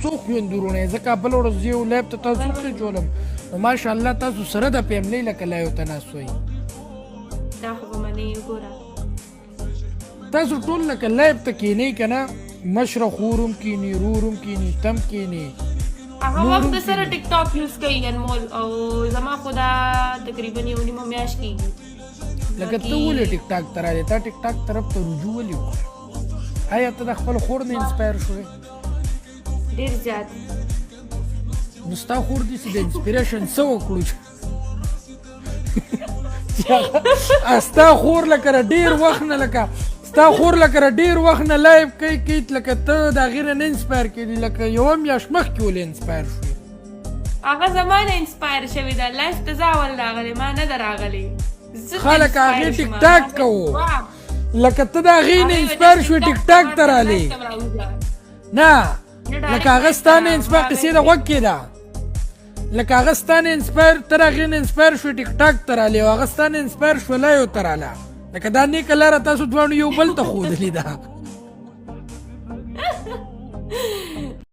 څو خویندورونه ځکه بل ورځ زه یو لایب ته تاسو ته جوړم نو ماشاءالله تاسو سره د فیملی لکه لایو ته ناست وئ دا خو به منې وګوره تاسو ټول لکه لایب ته کینئ که نه مشره خور هم کیني رور هم کیني تم کیني هغه وخت سره ټیک ټاک یوز کوي انمول او زما خو دا تقریبا یو نیمه میاشت کېږي لکه ته ولې ټیک ټاک ته راغلې تا ټیک ټاک طرف ته رجوع ولې وکړه آیا ته د خپل خور نه انسپایر شوې ډېر زیات نو ستا خور داسې د انسپیریشن څه وکړو چې ستا خور لکه ډېر وخت نه لکه ستا خور لکه ډېر وخت نه لایف کوي لکه ته د هغې نه انسپایر کېدي لکه یوه میاشت مخکې ولې انسپایر شوې هغه زما نه انسپایر شوې ده لایف ته زه اول راغلی ما نه ده راغلی خلک هغې ټیک ټاک کوو لکه ته د هغې نه انسپایر شوې ټیک ټاک ته رالې نه لکه هغه ستا نه انسپایر قصې د غوږ کې ده لکه هغه ستا نه انسپایر ته د هغې نه انسپایر شوې ټیک ټاک ته رالې او هغه ستا نه انسپایر شوه لایو ته راله لکه دا نیکه لاره تاسو دواړو یو بل ته ښودلې ده